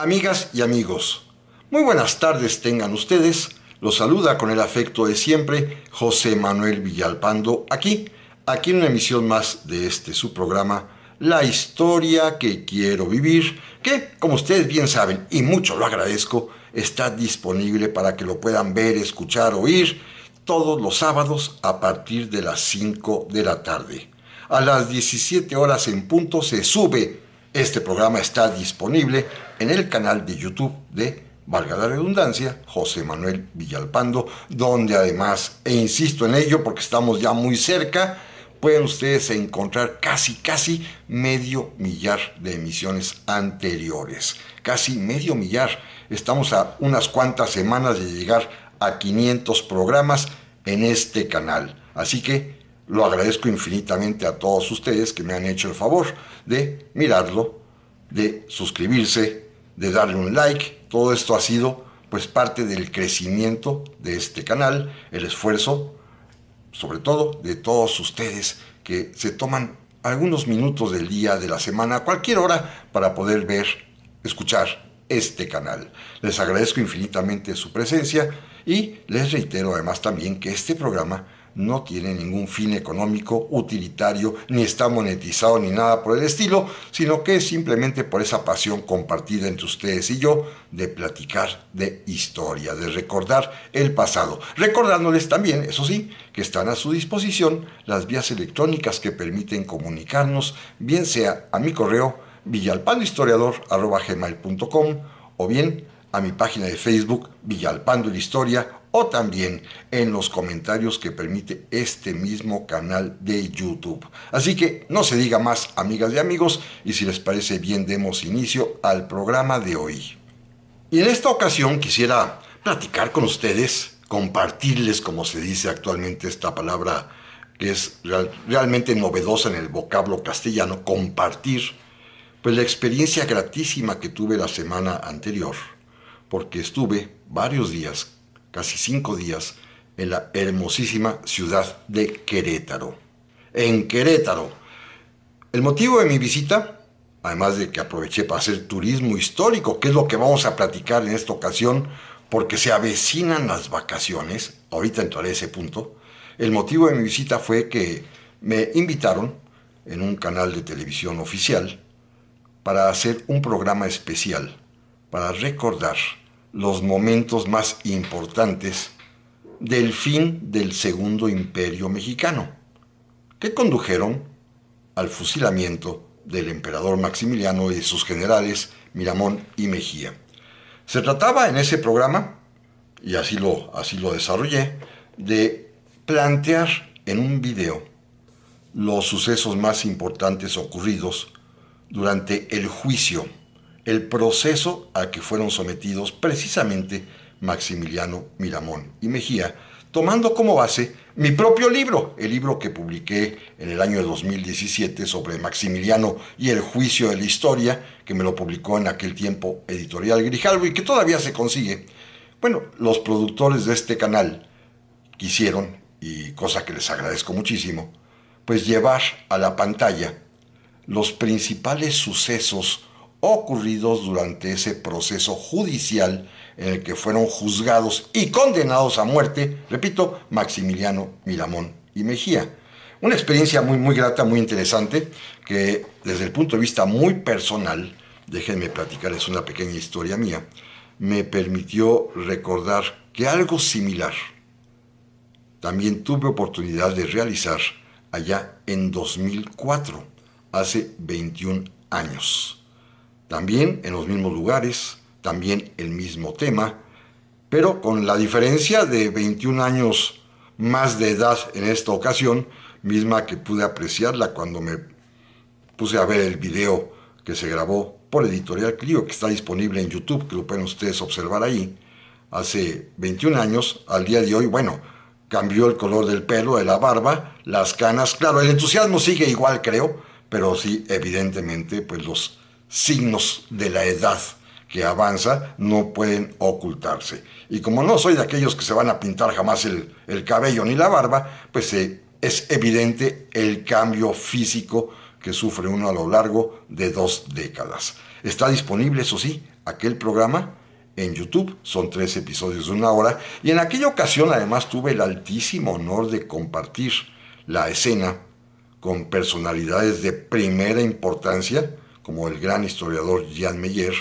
Amigas y amigos, muy buenas tardes tengan ustedes. Los saluda con el afecto de siempre José Manuel Villalpando, aquí en una emisión más de su programa, La Historia que Quiero Vivir, que, como ustedes bien saben, y mucho lo agradezco, está disponible para que lo puedan ver, escuchar, oír todos los sábados a partir de las 5 de la tarde. A las 17 horas en punto se sube. Este programa está disponible en el canal de YouTube de, valga la redundancia, José Manuel Villalpando, donde además, e insisto en ello porque estamos ya muy cerca, pueden ustedes encontrar casi medio millar de emisiones anteriores. Casi medio millar. Estamos a unas cuantas semanas de llegar a 500 programas en este canal. Así que lo agradezco infinitamente a todos ustedes que me han hecho el favor de mirarlo, de suscribirse, de darle un like. Todo esto ha sido pues parte del crecimiento de este canal, el esfuerzo, sobre todo de todos ustedes que se toman algunos minutos del día, de la semana, a cualquier hora, para poder ver, escuchar este canal. Les agradezco infinitamente su presencia y les reitero además también que este programa no tiene ningún fin económico, utilitario, ni está monetizado ni nada por el estilo, sino que es simplemente por esa pasión compartida entre ustedes y yo de platicar de historia, de recordar el pasado. Recordándoles también, eso sí, que están a su disposición las vías electrónicas que permiten comunicarnos, bien sea a mi correo villalpandohistoriador@gmail.com o bien a mi página de Facebook Villalpando la Historia, o también en los comentarios que permite este mismo canal de YouTube. Así que no se diga más, amigas y amigos, y si les parece bien demos inicio al programa de hoy. Y en esta ocasión quisiera platicar con ustedes, compartirles, como se dice actualmente esta palabra que es realmente novedosa en el vocablo castellano, compartir, pues la experiencia gratísima que tuve la semana anterior, porque estuve varios días, casi 5 días, en la hermosísima ciudad de Querétaro. En Querétaro. El motivo de mi visita, además de que aproveché para hacer turismo histórico, que es lo que vamos a platicar en esta ocasión, porque se avecinan las vacaciones, ahorita entraré a ese punto, el motivo de mi visita fue que me invitaron en un canal de televisión oficial para hacer un programa especial, para recordar los momentos más importantes del fin del Segundo Imperio Mexicano, que condujeron al fusilamiento del emperador Maximiliano y de sus generales Miramón y Mejía. Se trataba en ese programa, y así lo desarrollé, de plantear en un video los sucesos más importantes ocurridos durante el juicio, el proceso al que fueron sometidos precisamente Maximiliano, Miramón y Mejía, tomando como base mi propio libro, el libro que publiqué en el año 2017 sobre Maximiliano y el juicio de la historia, que me lo publicó en aquel tiempo Editorial Grijalvo y que todavía se consigue. Bueno, los productores de este canal quisieron, y cosa que les agradezco muchísimo, pues llevar a la pantalla los principales sucesos ocurridos durante ese proceso judicial en el que fueron juzgados y condenados a muerte, repito, Maximiliano, Miramón y Mejía. Una experiencia muy grata, muy interesante, que desde el punto de vista muy personal, déjenme platicarles una pequeña historia mía, me permitió recordar que algo similar también tuve oportunidad de realizar allá en 2004, hace 21 años. También en los mismos lugares, también el mismo tema, pero con la diferencia de 21 años más de edad en esta ocasión, misma que pude apreciarla cuando me puse a ver el video que se grabó por Editorial Clio, que está disponible en YouTube, que lo pueden ustedes observar ahí. Hace 21 años, al día de hoy, bueno, cambió el color del pelo, de la barba, las canas. Claro, el entusiasmo sigue igual, creo, pero sí, evidentemente, pues los signos de la edad que avanza no pueden ocultarse. Y como no soy de aquellos que se van a pintar jamás el cabello ni la barba, pues es evidente el cambio físico que sufre uno a lo largo de 2 décadas. Está disponible, eso sí, aquel programa en YouTube. Son 3 episodios de 1 hora. Y en aquella ocasión además tuve el altísimo honor de compartir la escena con personalidades de primera importancia, como el gran historiador Jean Meyer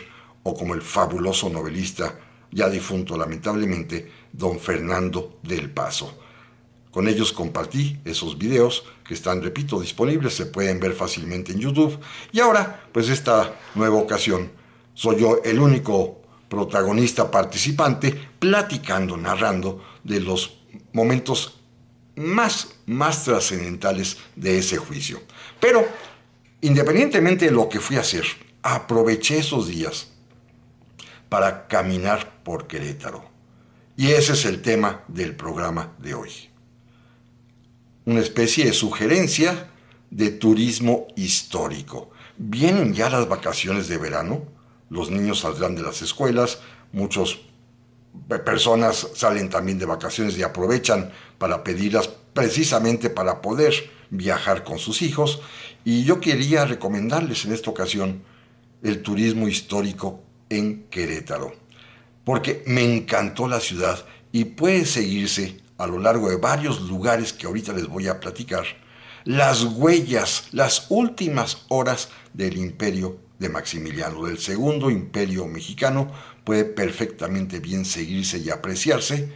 o como el fabuloso novelista, ya difunto lamentablemente, don Fernando del Paso. Con ellos compartí esos videos que están, repito, disponibles, se pueden ver fácilmente en YouTube. Y ahora, pues esta nueva ocasión, soy yo el único protagonista participante, platicando, narrando de los momentos más trascendentales de ese juicio. Pero, independientemente de lo que fui a hacer, aproveché esos días para caminar por Querétaro. Y ese es el tema del programa de hoy. Una especie de sugerencia de turismo histórico. Vienen ya las vacaciones de verano, los niños saldrán de las escuelas, muchas personas salen también de vacaciones y aprovechan para pedirlas precisamente para poder viajar con sus hijos. Y yo quería recomendarles en esta ocasión el turismo histórico en Querétaro, porque me encantó la ciudad y puede seguirse a lo largo de varios lugares que ahorita les voy a platicar, las huellas, las últimas horas del imperio de Maximiliano, del segundo imperio mexicano, puede perfectamente bien seguirse y apreciarse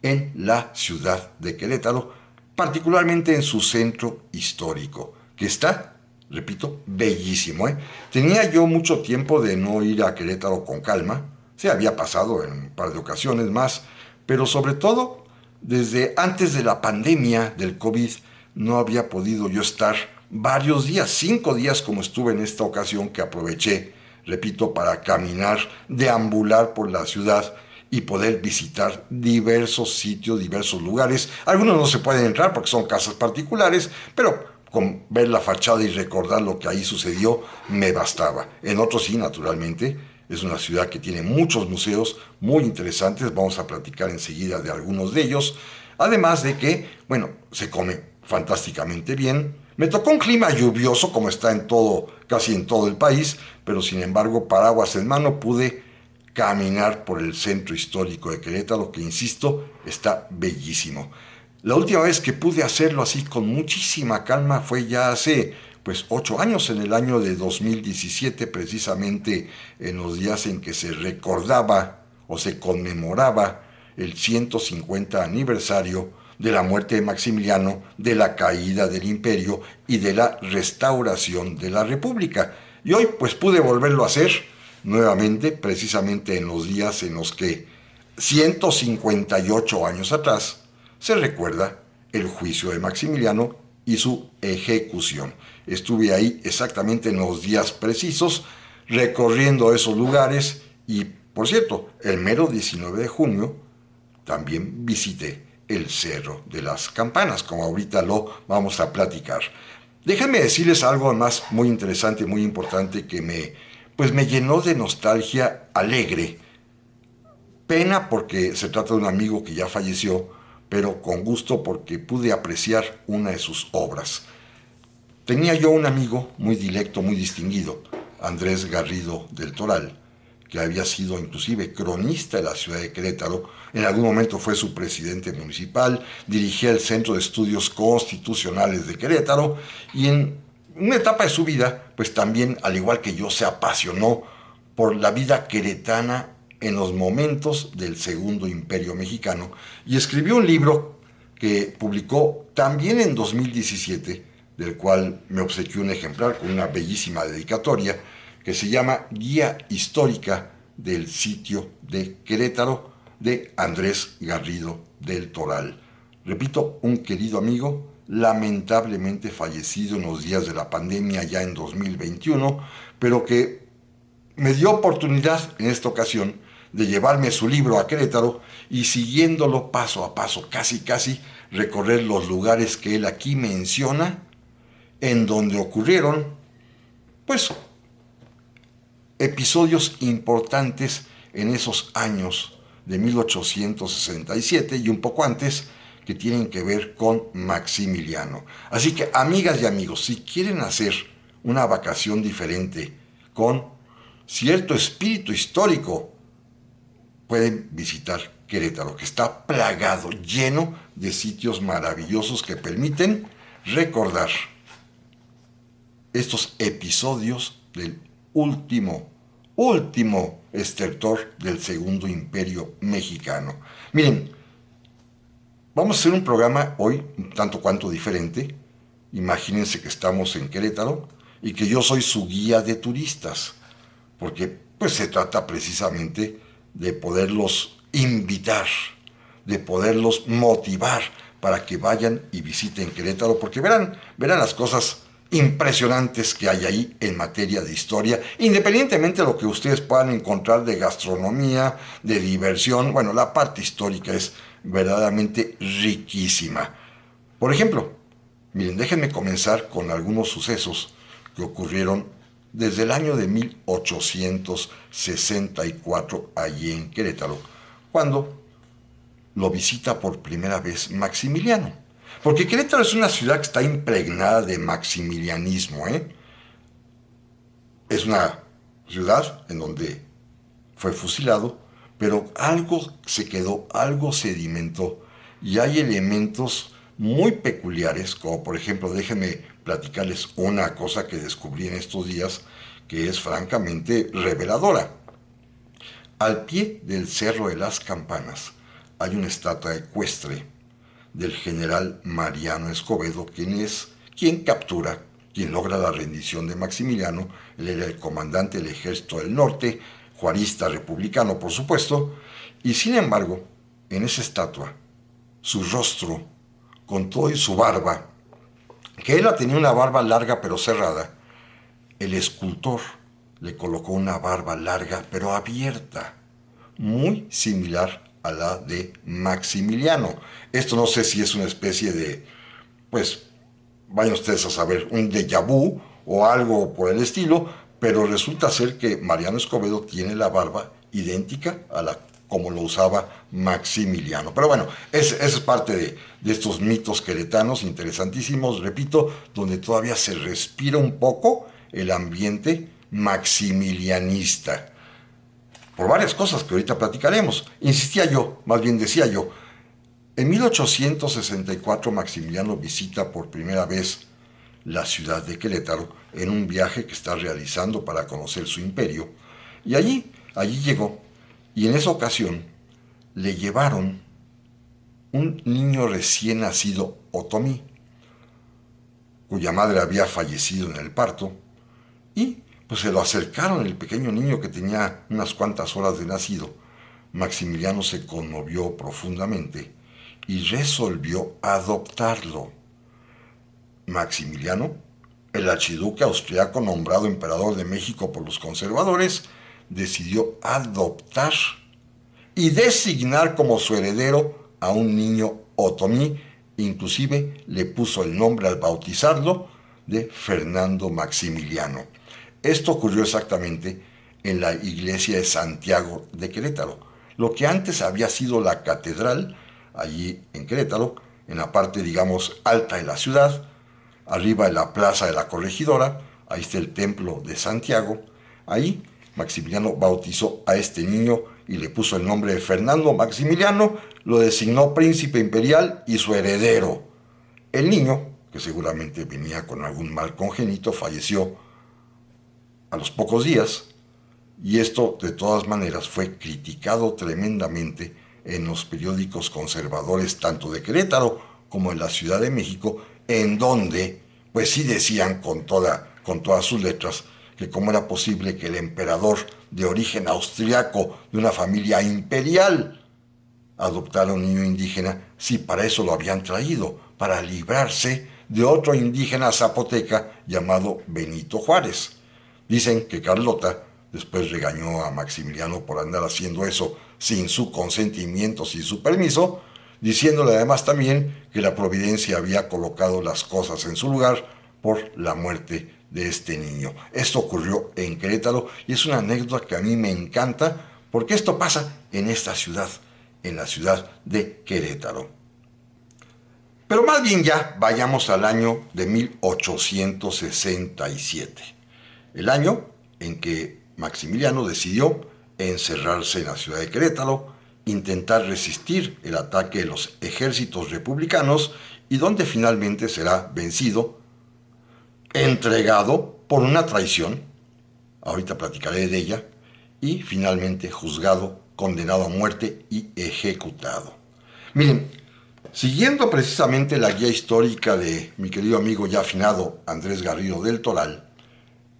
en la ciudad de Querétaro, particularmente en su centro histórico, que está, repito, bellísimo. Tenía yo mucho tiempo de no ir a Querétaro con calma, se había pasado en un par de ocasiones más, pero sobre todo desde antes de la pandemia del COVID no había podido yo estar varios días, 5 días como estuve en esta ocasión que aproveché, repito, para caminar, deambular por la ciudad y poder visitar diversos sitios, diversos lugares. Algunos no se pueden entrar porque son casas particulares, pero con ver la fachada y recordar lo que ahí sucedió me bastaba. En otros sí, naturalmente. Es una ciudad que tiene muchos museos muy interesantes, vamos a platicar enseguida de algunos de ellos. Además de que, bueno, se come fantásticamente bien. Me tocó un clima lluvioso como está en todo, casi en todo el país, pero sin embargo, paraguas en mano, pude caminar por el centro histórico de Querétaro, que insisto, está bellísimo. La última vez que pude hacerlo así con muchísima calma fue ya hace 8 años, en el año de 2017, precisamente en los días en que se recordaba o se conmemoraba el 150 aniversario de la muerte de Maximiliano, de la caída del imperio y de la restauración de la República. Y hoy pues pude volverlo a hacer nuevamente, precisamente en los días en los que 158 años atrás se recuerda el juicio de Maximiliano y su ejecución. Estuve ahí exactamente en los días precisos, recorriendo esos lugares y, por cierto, el mero 19 de junio también visité el Cerro de las Campanas, como ahorita lo vamos a platicar. Déjenme decirles algo más muy interesante, muy importante, que me llenó de nostalgia alegre. Pena porque se trata de un amigo que ya falleció, pero con gusto porque pude apreciar una de sus obras. Tenía yo un amigo muy dilecto, muy distinguido, Andrés Garrido del Toral, que había sido inclusive cronista de la ciudad de Querétaro. En algún momento fue su presidente municipal, dirigía el Centro de Estudios Constitucionales de Querétaro y en una etapa de su vida, pues también, al igual que yo, se apasionó por la vida queretana en los momentos del Segundo Imperio Mexicano y escribió un libro que publicó también en 2017, del cual me obsequió un ejemplar con una bellísima dedicatoria, que se llama Guía Histórica del Sitio de Querétaro, de Andrés Garrido del Toral. Repito, un querido amigo, lamentablemente fallecido en los días de la pandemia ya en 2021, pero que me dio oportunidad en esta ocasión de llevarme su libro a Querétaro y siguiéndolo paso a paso, casi recorrer los lugares que él aquí menciona, en donde ocurrieron, pues, episodios importantes en esos años de 1867 y un poco antes, que tienen que ver con Maximiliano. Así que, amigas y amigos, si quieren hacer una vacación diferente con cierto espíritu histórico, pueden visitar Querétaro, que está plagado, lleno de sitios maravillosos que permiten recordar estos episodios del último estertor del Segundo Imperio Mexicano. Miren, vamos a hacer un programa hoy un tanto cuanto diferente. Imagínense que estamos en Querétaro y que yo soy su guía de turistas, porque pues se trata precisamente de poderlos invitar, de poderlos motivar para que vayan y visiten Querétaro, porque verán las cosas impresionantes que hay ahí en materia de historia, independientemente de lo que ustedes puedan encontrar de gastronomía, de diversión. Bueno, la parte histórica es verdaderamente riquísima. Por ejemplo, miren, déjenme comenzar con algunos sucesos que ocurrieron desde el año de 1864 allí en Querétaro, cuando lo visita por primera vez Maximiliano. Porque Querétaro es una ciudad que está impregnada de maximilianismo, ¿eh? Es una ciudad en donde fue fusilado, pero algo se quedó, algo sedimentó, y hay elementos muy peculiares, como por ejemplo, déjenme platicarles una cosa que descubrí en estos días, que es francamente reveladora. Al pie del Cerro de las Campanas hay una estatua ecuestre del general Mariano Escobedo, quien logra la rendición de Maximiliano. Él era el comandante del Ejército del Norte, juarista republicano, por supuesto, y sin embargo, en esa estatua, su rostro, con todo y su barba, que él tenía una barba larga pero cerrada, el escultor le colocó una barba larga pero abierta, muy similar a la de Maximiliano. Esto no sé si es una especie de, pues, vayan ustedes a saber, un déjà vu o algo por el estilo, pero resulta ser que Mariano Escobedo tiene la barba idéntica a la como lo usaba Maximiliano. Pero bueno, esa es parte de estos mitos queretanos interesantísimos, repito, donde todavía se respira un poco el ambiente maximilianista. Por varias cosas que ahorita platicaremos. Insistía yo, más bien decía yo, en 1864 Maximiliano visita por primera vez la ciudad de Querétaro en un viaje que está realizando para conocer su imperio, y allí llegó, y en esa ocasión le llevaron un niño recién nacido otomí, cuya madre había fallecido en el parto, y pues se lo acercaron el pequeño niño que tenía unas cuantas horas de nacido. Maximiliano se conmovió profundamente y resolvió adoptarlo. Maximiliano, el archiduque austriaco nombrado emperador de México por los conservadores, decidió adoptar y designar como su heredero a un niño otomí. Inclusive le puso el nombre al bautizarlo de Fernando Maximiliano. Esto ocurrió exactamente en la iglesia de Santiago de Querétaro, lo que antes había sido la catedral, allí en Querétaro, en la parte, digamos, alta de la ciudad, arriba de la plaza de la Corregidora. Ahí está el templo de Santiago. Ahí Maximiliano bautizó a este niño y le puso el nombre de Fernando Maximiliano, lo designó príncipe imperial y su heredero. El niño, que seguramente venía con algún mal congénito, falleció a los pocos días, y esto de todas maneras fue criticado tremendamente en los periódicos conservadores tanto de Querétaro como en la Ciudad de México, en donde pues sí decían con todas sus letras que cómo era posible que el emperador de origen austriaco de una familia imperial adoptara a un niño indígena, si para eso lo habían traído, para librarse de otro indígena zapoteca llamado Benito Juárez. Dicen que Carlota después regañó a Maximiliano por andar haciendo eso sin su consentimiento, sin su permiso, diciéndole además también que la providencia había colocado las cosas en su lugar por la muerte de este niño. Esto ocurrió en Querétaro y es una anécdota que a mí me encanta porque esto pasa en esta ciudad, en la ciudad de Querétaro. Pero más bien ya vayamos al año de 1867, el año en que Maximiliano decidió encerrarse en la ciudad de Querétaro, intentar resistir el ataque de los ejércitos republicanos y donde finalmente será vencido, entregado por una traición, ahorita platicaré de ella, y finalmente juzgado, condenado a muerte y ejecutado. Miren, siguiendo precisamente la guía histórica de mi querido amigo ya afinado Andrés Garrido del Toral,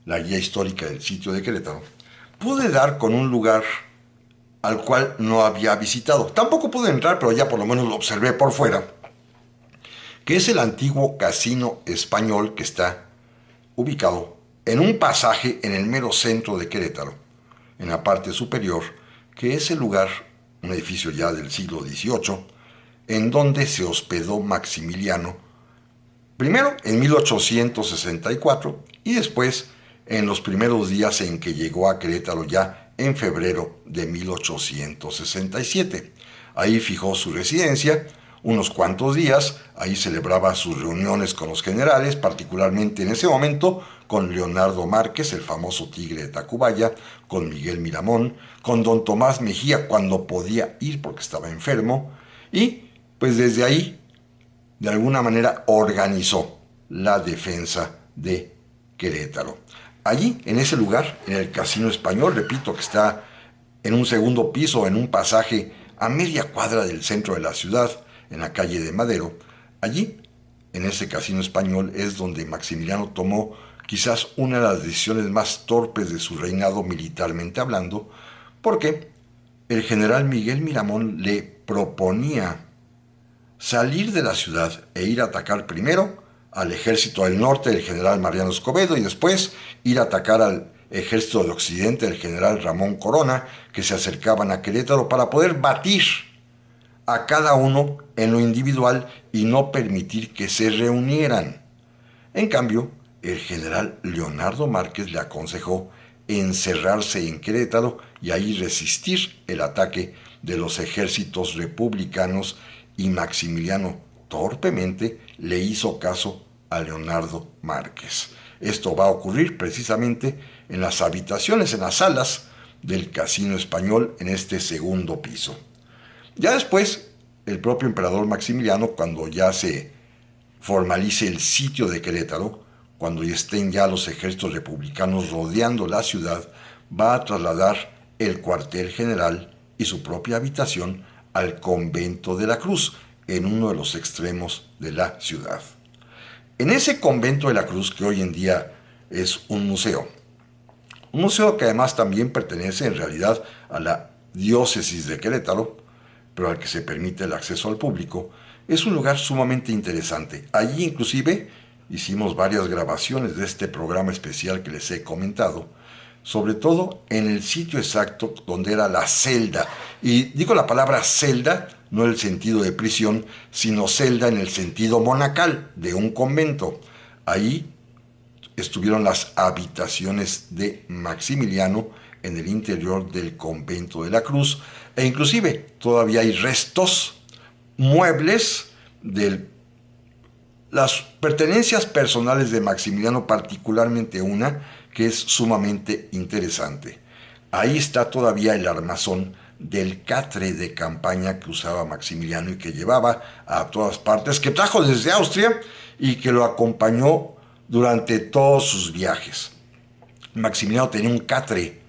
la guía histórica del sitio de Querétaro, pude dar con un lugar al cual no había visitado. Tampoco pude entrar, pero ya por lo menos lo observé por fuera, que es el antiguo casino español que está ubicado en un pasaje en el mero centro de Querétaro, en la parte superior, que es el lugar, un edificio ya del siglo XVIII, en donde se hospedó Maximiliano, primero en 1864 y después en los primeros días en que llegó a Querétaro ya en febrero de 1867. Ahí fijó su residencia unos cuantos días, ahí celebraba sus reuniones con los generales, particularmente en ese momento con Leonardo Márquez, el famoso tigre de Tacubaya, con Miguel Miramón, con don Tomás Mejía cuando podía ir porque estaba enfermo, y pues desde ahí de alguna manera organizó la defensa de Querétaro. Allí, en ese lugar, en el Casino Español, repito que está en un segundo piso, en un pasaje a media cuadra del centro de la ciudad, en la calle de Madero, allí, en ese Casino Español, es donde Maximiliano tomó quizás una de las decisiones más torpes de su reinado militarmente hablando, porque el general Miguel Miramón le proponía salir de la ciudad e ir a atacar primero al ejército del norte del general Mariano Escobedo y después ir a atacar al ejército del occidente del general Ramón Corona, que se acercaban a Querétaro para poder batir a cada uno en lo individual y no permitir que se reunieran. En cambio, el general Leonardo Márquez le aconsejó encerrarse en Querétaro y ahí resistir el ataque de los ejércitos republicanos, y Maximiliano torpemente le hizo caso a Leonardo Márquez. Esto va a ocurrir precisamente en las habitaciones, en las salas del Casino Español en este segundo piso. Ya después, el propio emperador Maximiliano, cuando ya se formalice el sitio de Querétaro, cuando ya estén ya los ejércitos republicanos rodeando la ciudad, va a trasladar el cuartel general y su propia habitación al convento de la Cruz, en uno de los extremos de la ciudad. En ese convento de la Cruz, que hoy en día es un museo que además también pertenece en realidad a la diócesis de Querétaro, pero al que se permite el acceso al público, es un lugar sumamente interesante. Allí inclusive hicimos varias grabaciones de este programa especial que les he comentado, sobre todo en el sitio exacto donde era la celda. Y digo la palabra celda, no en el sentido de prisión, sino celda en el sentido monacal de un convento. Ahí estuvieron las habitaciones de Maximiliano en el interior del convento de la Cruz, e inclusive todavía hay restos, muebles de las pertenencias personales de Maximiliano, particularmente una que es sumamente interesante. Ahí está todavía el armazón del catre de campaña que usaba Maximiliano y que llevaba a todas partes, que trajo desde Austria y que lo acompañó durante todos sus viajes. Maximiliano tenía un catre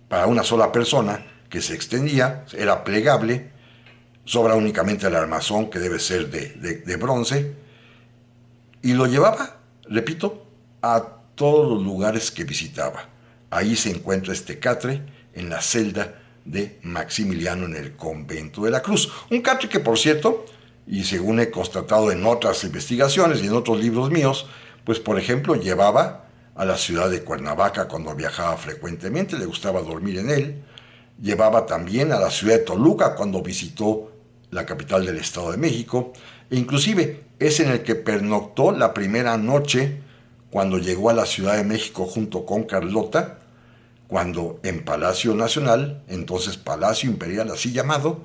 para una sola persona que se extendía, era plegable, sobra únicamente el armazón que debe ser de bronce, y lo llevaba, repito, a todos los lugares que visitaba. Ahí se encuentra este catre en la celda de Maximiliano en el convento de la Cruz. Un catre que, por cierto, y según he constatado en otras investigaciones y en otros libros míos, pues por ejemplo llevaba a la ciudad de Cuernavaca cuando viajaba frecuentemente, le gustaba dormir en él, llevaba también a la ciudad de Toluca cuando visitó la capital del Estado de México, e inclusive es en el que pernoctó la primera noche cuando llegó a la Ciudad de México junto con Carlota, cuando en Palacio Nacional, entonces Palacio Imperial así llamado,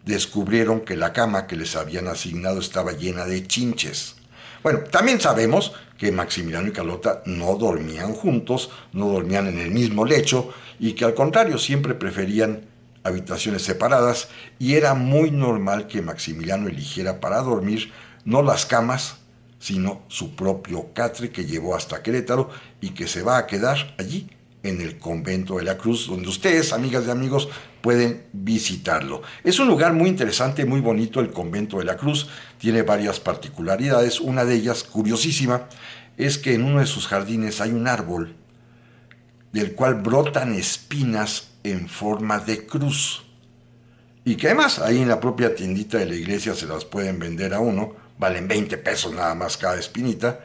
descubrieron que la cama que les habían asignado estaba llena de chinches. Bueno, también sabemos que Maximiliano y Carlota no dormían juntos, no dormían en el mismo lecho y que al contrario siempre preferían habitaciones separadas, y era muy normal que Maximiliano eligiera para dormir no las camas, sino su propio catre que llevó hasta Querétaro y que se va a quedar allí en el convento de la Cruz, donde ustedes, amigas y amigos, pueden visitarlo. Es un lugar muy interesante, muy bonito el convento de la Cruz, tiene varias particularidades. Una de ellas, curiosísima, es que en uno de sus jardines hay un árbol del cual brotan espinas en forma de cruz, y que además ahí en la propia tiendita de la iglesia se las pueden vender a uno, valen 20 pesos nada más cada espinita,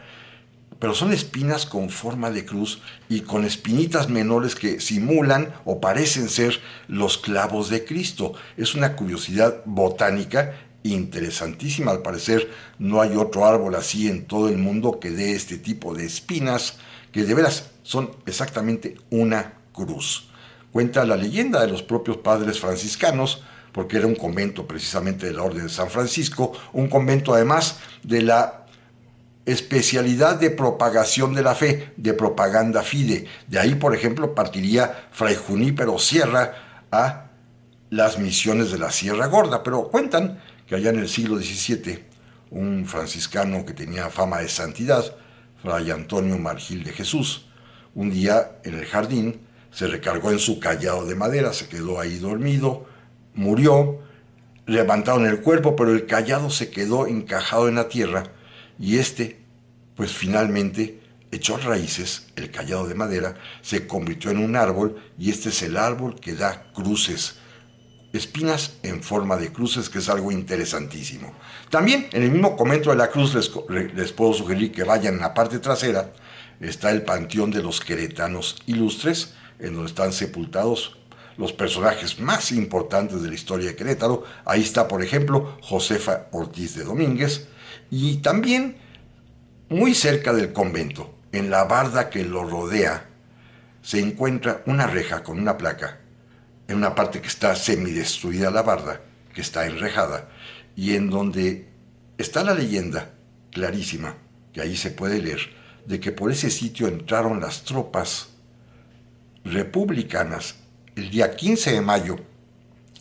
pero son espinas con forma de cruz y con espinitas menores que simulan o parecen ser los clavos de Cristo. Es una curiosidad botánica interesantísima. Al parecer no hay otro árbol así en todo el mundo que dé este tipo de espinas, que de veras son exactamente una cruz. Cuenta la leyenda de los propios padres franciscanos, porque era un convento precisamente de la Orden de San Francisco, un convento además de la especialidad de propagación de la fe, de propaganda fide. De ahí, por ejemplo, partiría Fray Junípero Sierra a las misiones de la Sierra Gorda. Pero cuentan que allá en el siglo XVII, un franciscano que tenía fama de santidad, Fray Antonio Margil de Jesús, un día en el jardín se recargó en su cayado de madera, se quedó ahí dormido, murió, levantaron el cuerpo, pero el cayado se quedó encajado en la tierra, y pues finalmente echó raíces, el cayado de madera, se convirtió en un árbol, y este es el árbol que da cruces, espinas en forma de cruces, que es algo interesantísimo. También en el mismo convento de la Cruz les puedo sugerir que vayan en la parte trasera, está el Panteón de los Queretanos Ilustres, en donde están sepultados los personajes más importantes de la historia de Querétaro. Ahí está, por ejemplo, Josefa Ortiz de Domínguez, y también muy cerca del convento, en la barda que lo rodea, se encuentra una reja con una placa, en una parte que está semidestruida la barda, que está enrejada, y en donde está la leyenda clarísima, que ahí se puede leer, de que por ese sitio entraron las tropas republicanas el día 15 de mayo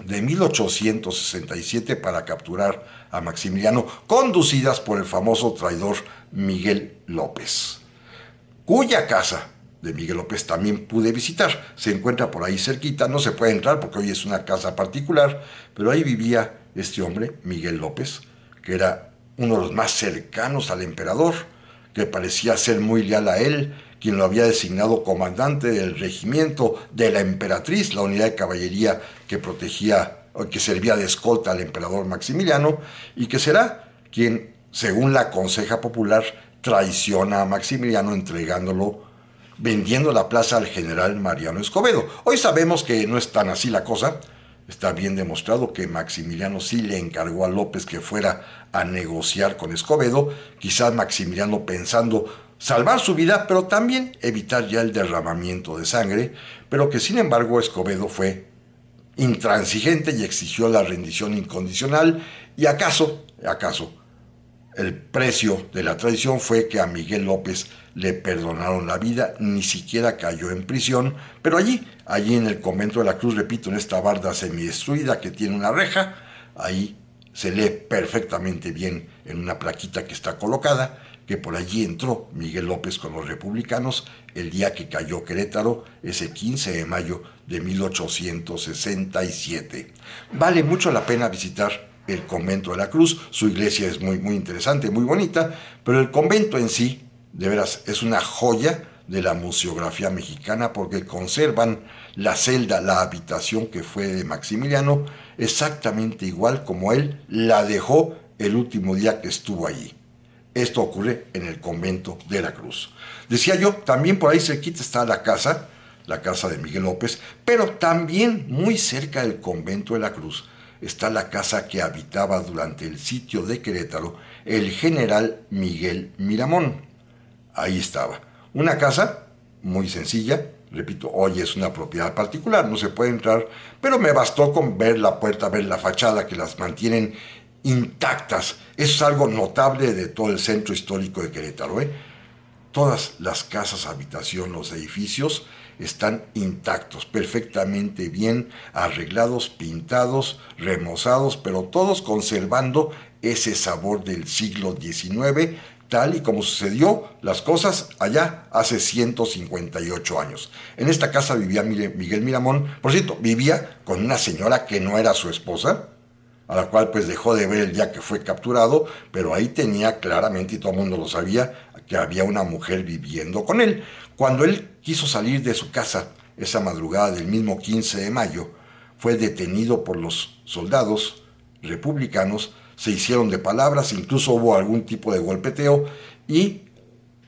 de 1867 para capturar a Maximiliano, conducidas por el famoso traidor Miguel López, cuya casa de Miguel López también pude visitar. Se encuentra por ahí cerquita, no se puede entrar porque hoy es una casa particular, pero ahí vivía este hombre, Miguel López, que era uno de los más cercanos al emperador, que parecía ser muy leal a él, quien lo había designado comandante del regimiento de la emperatriz, la unidad de caballería que protegía o que servía de escolta al emperador Maximiliano, y que será quien, según la Conseja Popular, traiciona a Maximiliano entregándolo, vendiendo la plaza al general Mariano Escobedo. Hoy sabemos que no es tan así la cosa. Está bien demostrado que Maximiliano sí le encargó a López que fuera a negociar con Escobedo, quizás Maximiliano pensando salvar su vida, pero también evitar ya el derramamiento de sangre, pero que sin embargo Escobedo fue intransigente y exigió la rendición incondicional, y acaso, el precio de la traición fue que a Miguel López le perdonaron la vida, ni siquiera cayó en prisión, pero allí en el convento de la Cruz, repito, en esta barda semidestruida que tiene una reja, ahí se lee perfectamente bien en una plaquita que está colocada, que por allí entró Miguel López con los republicanos el día que cayó Querétaro, ese 15 de mayo de 1867. Vale mucho la pena visitar el convento de la Cruz. Su iglesia es muy, muy interesante, muy bonita, pero el convento en sí, de veras, es una joya de la museografía mexicana, porque conservan la celda, la habitación que fue de Maximiliano, exactamente igual como él la dejó el último día que estuvo allí. Esto ocurre en el convento de la Cruz. Decía yo, también por ahí cerquita está la casa de Miguel López, pero también muy cerca del convento de la Cruz está la casa que habitaba durante el sitio de Querétaro el general Miguel Miramón. Ahí estaba. Una casa muy sencilla, repito, hoy es una propiedad particular, no se puede entrar, pero me bastó con ver la puerta, ver la fachada, que las mantienen intactas. Eso es algo notable de todo el centro histórico de Querétaro, todas las casas, habitación, los edificios están intactos, perfectamente bien arreglados, pintados, remozados, pero todos conservando ese sabor del siglo XIX, tal y como sucedió las cosas allá hace 158 años. En esta casa vivía Miguel Miramón, por cierto, vivía con una señora que no era su esposa, a la cual pues dejó de ver el día que fue capturado, pero ahí tenía claramente, y todo el mundo lo sabía, que había una mujer viviendo con él. Cuando él quiso salir de su casa esa madrugada del mismo 15 de mayo, fue detenido por los soldados republicanos, se hicieron de palabras, incluso hubo algún tipo de golpeteo y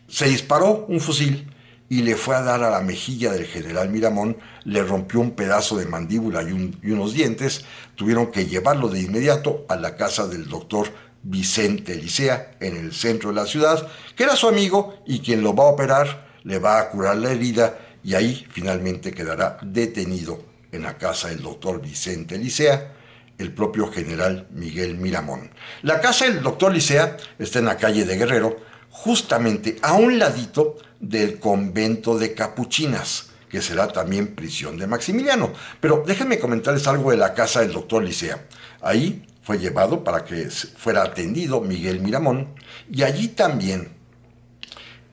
se disparó un fusil y le fue a dar a la mejilla del general Miramón, le rompió un pedazo de mandíbula y unos dientes, tuvieron que llevarlo de inmediato a la casa del doctor Vicente Licea, en el centro de la ciudad, que era su amigo y quien lo va a operar, le va a curar la herida y ahí finalmente quedará detenido en la casa del doctor Vicente Licea, el propio general Miguel Miramón. La casa del doctor Licea está en la calle de Guerrero, justamente a un ladito del convento de Capuchinas, que será también prisión de Maximiliano. Pero déjenme comentarles algo de la casa del doctor Licea. Ahí fue llevado para que fuera atendido Miguel Miramón, y allí también,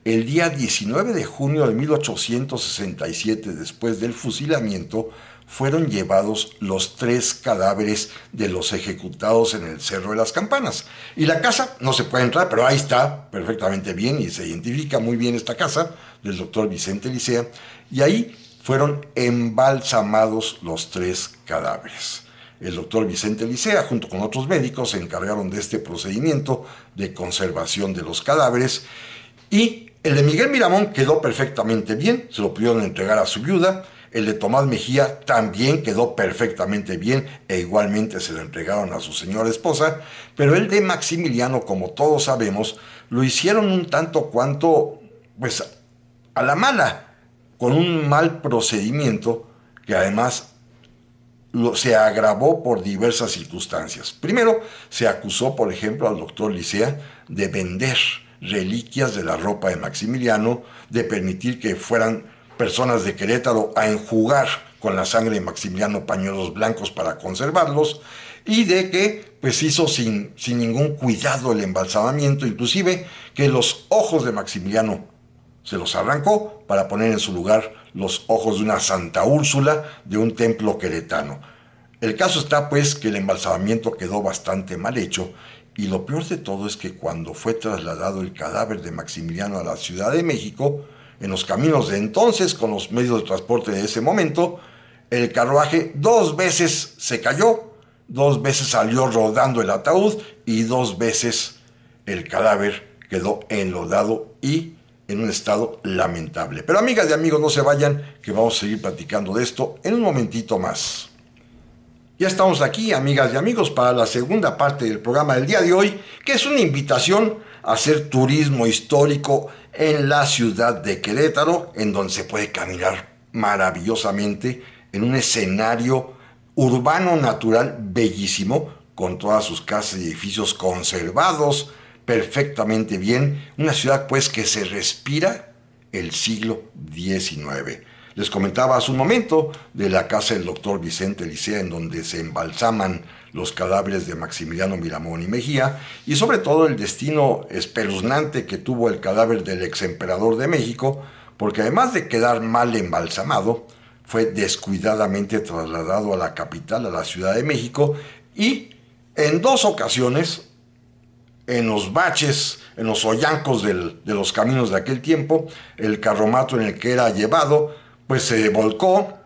el día 19 de junio de 1867, después del fusilamiento, fueron llevados los 3 cadáveres de los ejecutados en el Cerro de las Campanas. Y la casa, no se puede entrar, pero ahí está perfectamente bien y se identifica muy bien esta casa del doctor Vicente Licea. Y ahí fueron embalsamados los 3 cadáveres. El doctor Vicente Licea, junto con otros médicos, se encargaron de este procedimiento de conservación de los cadáveres. Y el de Miguel Miramón quedó perfectamente bien, se lo pudieron entregar a su viuda. El de Tomás Mejía también quedó perfectamente bien e igualmente se lo entregaron a su señora esposa, pero el de Maximiliano, como todos sabemos, lo hicieron un tanto cuanto, pues, a la mala, con un mal procedimiento que además se agravó por diversas circunstancias. Primero, se acusó, por ejemplo, al doctor Licea de vender reliquias de la ropa de Maximiliano, de permitir que fueran personas de Querétaro a enjugar con la sangre de Maximiliano pañuelos blancos para conservarlos, y de que pues hizo sin ningún cuidado el embalsamamiento, inclusive que los ojos de Maximiliano se los arrancó para poner en su lugar los ojos de una Santa Úrsula de un templo queretano. El caso está pues que el embalsamamiento quedó bastante mal hecho, y lo peor de todo es que cuando fue trasladado el cadáver de Maximiliano a la Ciudad de México, en los caminos de entonces, con los medios de transporte de ese momento, el carruaje 2 veces se cayó, 2 veces salió rodando el ataúd y 2 veces el cadáver quedó enlodado y en un estado lamentable. Pero amigas y amigos, no se vayan, que vamos a seguir platicando de esto en un momentito más. Ya estamos aquí, amigas y amigos, para la segunda parte del programa del día de hoy, que es una invitación a hacer turismo histórico en la ciudad de Querétaro, en donde se puede caminar maravillosamente en un escenario urbano natural bellísimo, con todas sus casas y edificios conservados perfectamente bien. Una ciudad pues que se respira el siglo XIX. Les comentaba hace un momento de la casa del doctor Vicente Licea, en donde se embalsaman los cadáveres de Maximiliano Miramón y Mejía, y sobre todo el destino espeluznante que tuvo el cadáver del exemperador de México, porque además de quedar mal embalsamado, fue descuidadamente trasladado a la capital, a la Ciudad de México, y en 2 ocasiones, en los baches, en los hoyancos de los caminos de aquel tiempo, el carromato en el que era llevado pues se volcó,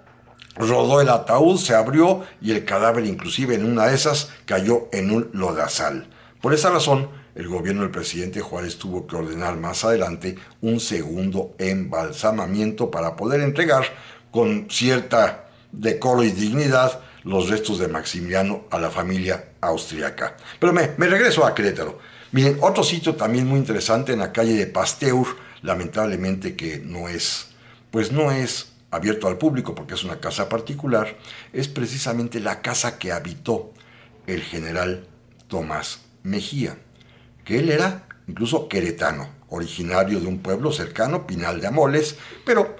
rodó el ataúd, se abrió y el cadáver, inclusive en una de esas, cayó en un lodazal. Por esa razón, el gobierno del presidente Juárez tuvo que ordenar más adelante un segundo embalsamamiento para poder entregar con cierta decoro y dignidad los restos de Maximiliano a la familia austriaca. Pero me regreso a Querétaro. Miren, otro sitio también muy interesante en la calle de Pasteur, lamentablemente que no es abierto al público porque es una casa particular, es precisamente la casa que habitó el general Tomás Mejía, que él era incluso queretano, originario de un pueblo cercano, Pinal de Amoles, pero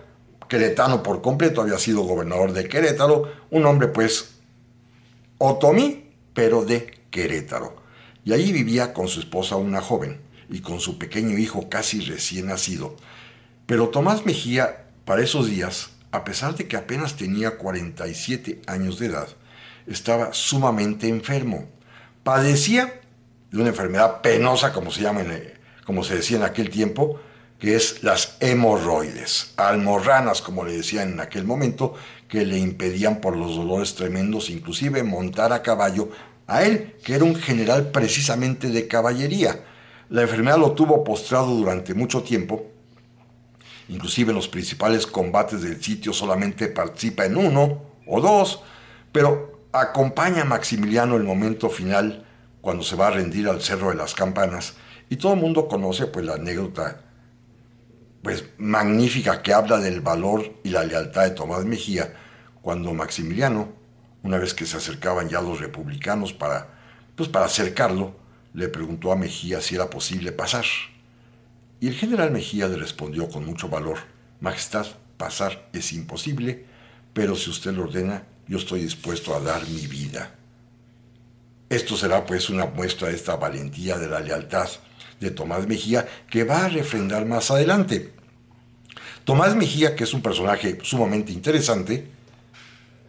queretano por completo, había sido gobernador de Querétaro, un hombre pues otomí, pero de Querétaro. Y allí vivía con su esposa una joven y con su pequeño hijo casi recién nacido. Pero Tomás Mejía, para esos días, a pesar de que apenas tenía 47 años de edad, estaba sumamente enfermo. Padecía de una enfermedad penosa, como se decía en aquel tiempo, que es las hemorroides, almorranas, como le decían en aquel momento, que le impedían por los dolores tremendos, inclusive montar a caballo, a él, que era un general precisamente de caballería. La enfermedad lo tuvo postrado durante mucho tiempo, inclusive en los principales combates del sitio solamente participa en uno o dos, pero acompaña a Maximiliano el momento final cuando se va a rendir al Cerro de las Campanas, y todo el mundo conoce pues la anécdota pues magnífica que habla del valor y la lealtad de Tomás Mejía cuando Maximiliano, una vez que se acercaban ya los republicanos para acercarlo, le preguntó a Mejía si era posible pasar. Y el general Mejía le respondió con mucho valor: Majestad, pasar es imposible, pero si usted lo ordena, yo estoy dispuesto a dar mi vida. Esto será pues una muestra de esta valentía, de la lealtad de Tomás Mejía, que va a refrendar más adelante. Tomás Mejía, que es un personaje sumamente interesante,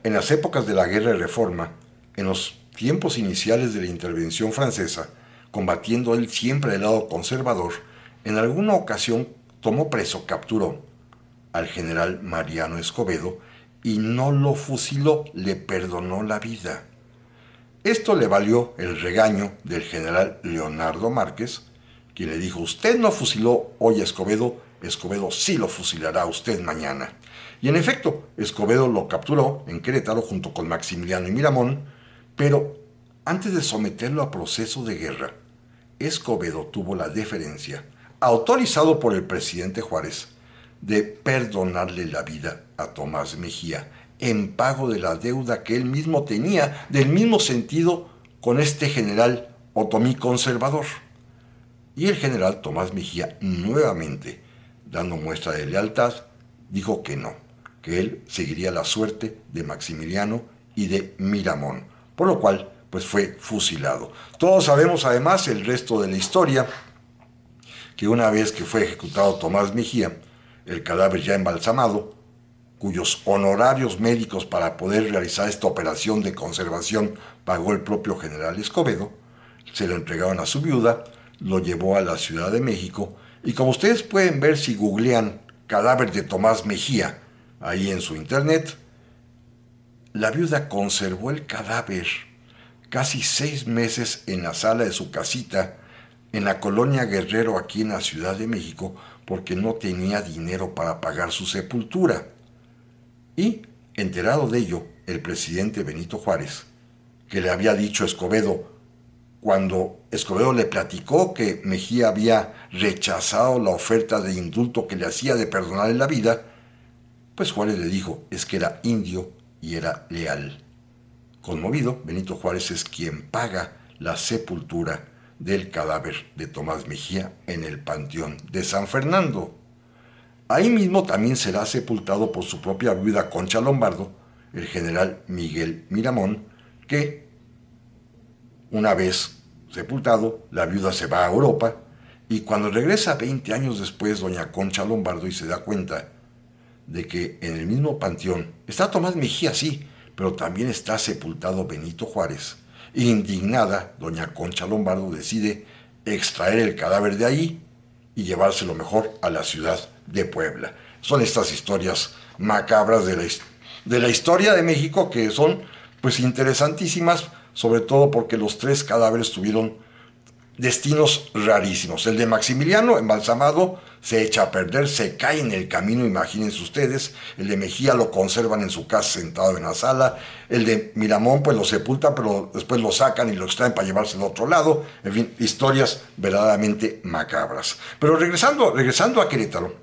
en las épocas de la Guerra de Reforma, en los tiempos iniciales de la intervención francesa, combatiendo él siempre del lado conservador, en alguna ocasión tomó preso, capturó al general Mariano Escobedo y no lo fusiló, le perdonó la vida. Esto le valió el regaño del general Leonardo Márquez, quien le dijo: usted no fusiló hoy a Escobedo, Escobedo sí lo fusilará a usted mañana. Y en efecto, Escobedo lo capturó en Querétaro junto con Maximiliano y Miramón, pero antes de someterlo a proceso de guerra, Escobedo tuvo la deferencia, autorizado por el presidente Juárez, de perdonarle la vida a Tomás Mejía en pago de la deuda que él mismo tenía, del mismo sentido con este general otomí conservador. Y el general Tomás Mejía, nuevamente dando muestra de lealtad, dijo que no, que él seguiría la suerte de Maximiliano y de Miramón, por lo cual pues fue fusilado. Todos sabemos además el resto de la historia, que una vez que fue ejecutado Tomás Mejía, el cadáver ya embalsamado, cuyos honorarios médicos para poder realizar esta operación de conservación pagó el propio general Escobedo, se lo entregaron a su viuda, lo llevó a la Ciudad de México, y como ustedes pueden ver si googlean cadáver de Tomás Mejía ahí en su internet, la viuda conservó el cadáver casi 6 meses en la sala de su casita en la colonia Guerrero, aquí en la Ciudad de México, porque no tenía dinero para pagar su sepultura. Y, enterado de ello, el presidente Benito Juárez, que le había dicho a Escobedo, cuando Escobedo le platicó que Mejía había rechazado la oferta de indulto que le hacía de perdonarle la vida, pues Juárez le dijo: es que era indio y era leal. Conmovido, Benito Juárez es quien paga la sepultura del cadáver de Tomás Mejía en el Panteón de San Fernando. Ahí mismo también será sepultado por su propia viuda Concha Lombardo, el general Miguel Miramón, que, una vez sepultado, la viuda se va a Europa, y cuando regresa 20 años después doña Concha Lombardo y se da cuenta de que en el mismo panteón está Tomás Mejía, sí, pero también está sepultado Benito Juárez. Indignada, doña Concha Lombardo decide extraer el cadáver de ahí y llevárselo mejor a la ciudad de Puebla. Son estas historias macabras de la historia de México, que son pues interesantísimas, sobre todo porque los 3 cadáveres tuvieron destinos rarísimos. El de Maximiliano, embalsamado, se echa a perder, se cae en el camino, imagínense ustedes. El de Mejía lo conservan en su casa sentado en la sala. El de Miramón pues lo sepultan, pero después lo sacan y lo extraen para llevarse al otro lado. En fin, historias verdaderamente macabras. Pero regresando a Querétaro,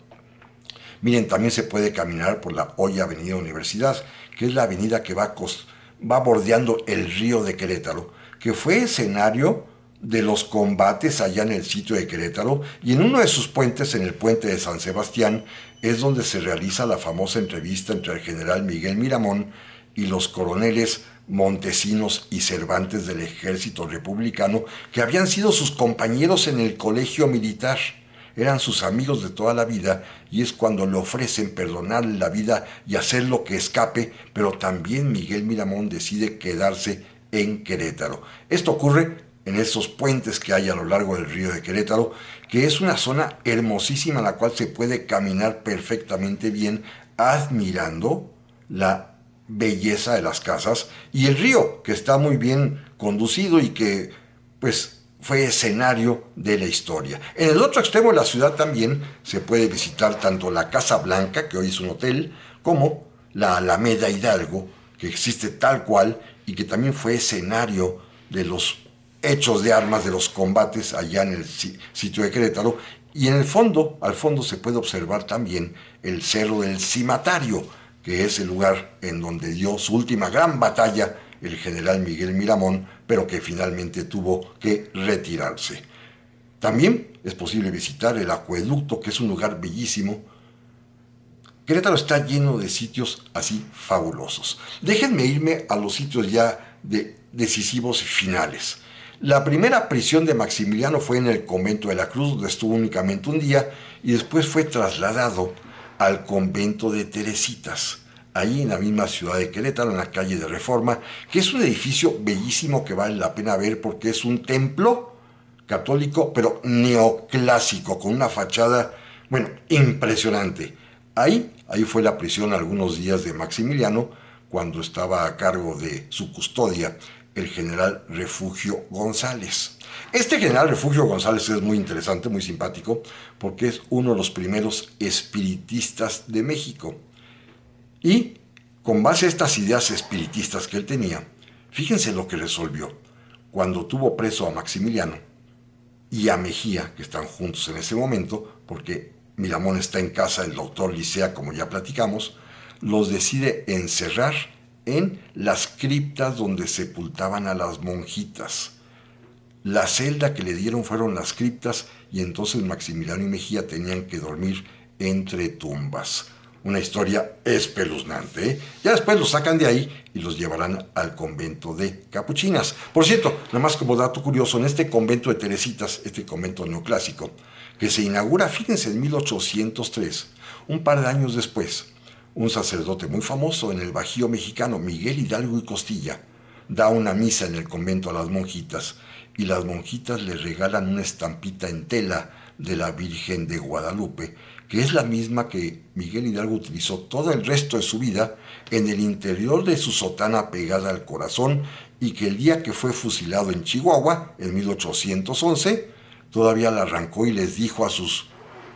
miren, también se puede caminar por la hoy Avenida Universidad, que es la avenida que va bordeando el río de Querétaro, que fue escenario de los combates allá en el sitio de Querétaro, y en uno de sus puentes, en el puente de San Sebastián, es donde se realiza la famosa entrevista entre el general Miguel Miramón y los coroneles Montesinos y Cervantes del ejército republicano, que habían sido sus compañeros en el colegio militar. Eran sus amigos de toda la vida, y es cuando le ofrecen perdonarle la vida y hacer lo que escape, pero también Miguel Miramón decide quedarse en Querétaro. Esto ocurre en esos puentes que hay a lo largo del río de Querétaro, que es una zona hermosísima en la cual se puede caminar perfectamente bien, admirando la belleza de las casas y el río, que está muy bien conducido y que pues fue escenario de la historia. En el otro extremo de la ciudad también se puede visitar tanto la Casa Blanca, que hoy es un hotel, como la Alameda Hidalgo, que existe tal cual y que también fue escenario de los hechos de armas, de los combates allá en el sitio de Querétaro. Y en el fondo, al fondo se puede observar también el Cerro del Cimatario, que es el lugar en donde dio su última gran batalla el general Miguel Miramón, pero que finalmente tuvo que retirarse. También es posible visitar el acueducto, que es un lugar bellísimo. Querétaro está lleno de sitios así fabulosos. Déjenme irme a los sitios ya decisivos finales. La primera prisión de Maximiliano fue en el convento de la Cruz, donde estuvo únicamente un día, y después fue trasladado al convento de Teresitas, ahí en la misma ciudad de Querétaro, en la calle de Reforma, que es un edificio bellísimo que vale la pena ver porque es un templo católico, pero neoclásico, con una fachada, bueno, impresionante. Ahí fue la prisión algunos días de Maximiliano, cuando estaba a cargo de su custodia el general Refugio González. Este general Refugio González es muy interesante, muy simpático, porque es uno de los primeros espiritistas de México. Y con base a estas ideas espiritistas que él tenía, fíjense lo que resolvió. Cuando tuvo preso a Maximiliano y a Mejía, que están juntos en ese momento, porque Miramón está en casa del doctor Licea, como ya platicamos, los decide encerrar en las criptas donde sepultaban a las monjitas. La celda que le dieron fueron las criptas, y entonces Maximiliano y Mejía tenían que dormir entre tumbas. Una historia espeluznante, ¿eh? Ya después los sacan de ahí y los llevarán al convento de Capuchinas. Por cierto, nada más como dato curioso, en este convento de Teresitas, este convento neoclásico, que se inaugura, fíjense, en 1803, un par de años después, un sacerdote muy famoso en el Bajío mexicano, Miguel Hidalgo y Costilla, da una misa en el convento a las monjitas, y las monjitas le regalan una estampita en tela de la Virgen de Guadalupe, que es la misma que Miguel Hidalgo utilizó todo el resto de su vida en el interior de su sotana pegada al corazón, y que el día que fue fusilado en Chihuahua, en 1811, todavía la arrancó y les dijo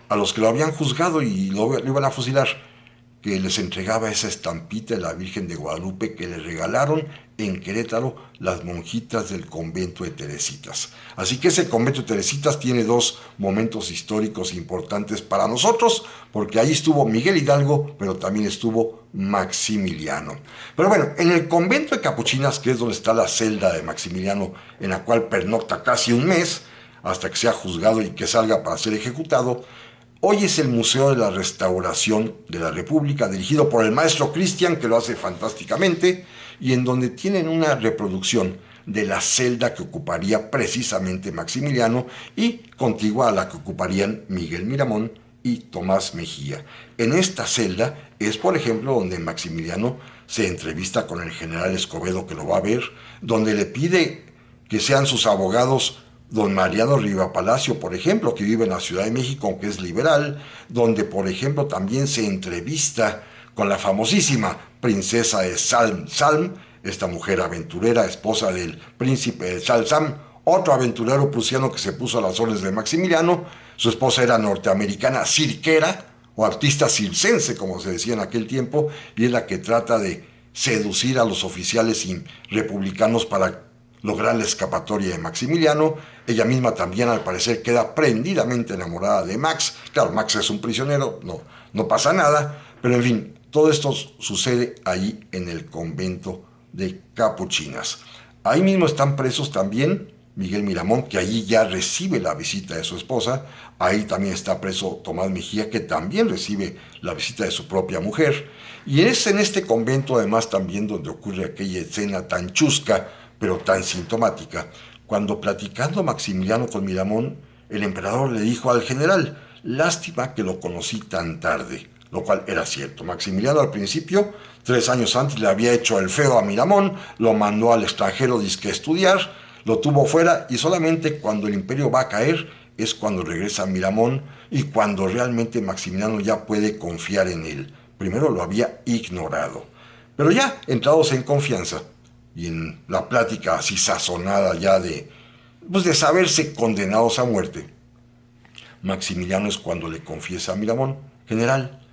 a los que lo habían juzgado y lo iban a fusilar, que les entregaba esa estampita de la Virgen de Guadalupe que le regalaron en Querétaro las monjitas del convento de Teresitas. Así que ese convento de Teresitas tiene dos momentos históricos importantes para nosotros, porque ahí estuvo Miguel Hidalgo, pero también estuvo Maximiliano. Pero bueno, en el convento de Capuchinas, que es donde está la celda de Maximiliano, en la cual pernocta casi un mes, hasta que sea juzgado y que salga para ser ejecutado, hoy es el Museo de la Restauración de la República, dirigido por el maestro Cristian, que lo hace fantásticamente, y en donde tienen una reproducción de la celda que ocuparía precisamente Maximiliano y contigua a la que ocuparían Miguel Miramón y Tomás Mejía. En esta celda es, por ejemplo, donde Maximiliano se entrevista con el general Escobedo, que lo va a ver, donde le pide que sean sus abogados don Mariano Riva Palacio, por ejemplo, que vive en la Ciudad de México, aunque es liberal, donde, por ejemplo, también se entrevista con la famosísima princesa de Salm, esta mujer aventurera, esposa del príncipe de Salm, otro aventurero prusiano que se puso a las órdenes de Maximiliano. Su esposa era norteamericana, cirquera, o artista circense, como se decía en aquel tiempo, y es la que trata de seducir a los oficiales republicanos para lograr la escapatoria de Maximiliano. Ella misma también, al parecer, queda prendidamente enamorada de Max. Claro, Max es un prisionero, no pasa nada, pero en fin, todo esto sucede ahí en el convento de Capuchinas. Ahí mismo están presos también Miguel Miramón, que allí ya recibe la visita de su esposa. Ahí también está preso Tomás Mejía, que también recibe la visita de su propia mujer. Y es en este convento, además, también donde ocurre aquella escena tan chusca, pero tan sintomática, cuando platicando Maximiliano con Miramón, el emperador le dijo al general: lástima que lo conocí tan tarde, lo cual era cierto. Maximiliano al principio, 3 años antes, le había hecho el feo a Miramón, lo mandó al extranjero disque a estudiar, lo tuvo fuera, y solamente cuando el imperio va a caer es cuando regresa Miramón y cuando realmente Maximiliano ya puede confiar en él. Primero lo había ignorado. Pero ya entrados en confianza y en la plática así sazonada ya de saberse condenados a muerte, Maximiliano es cuando le confiesa a Miramón: general,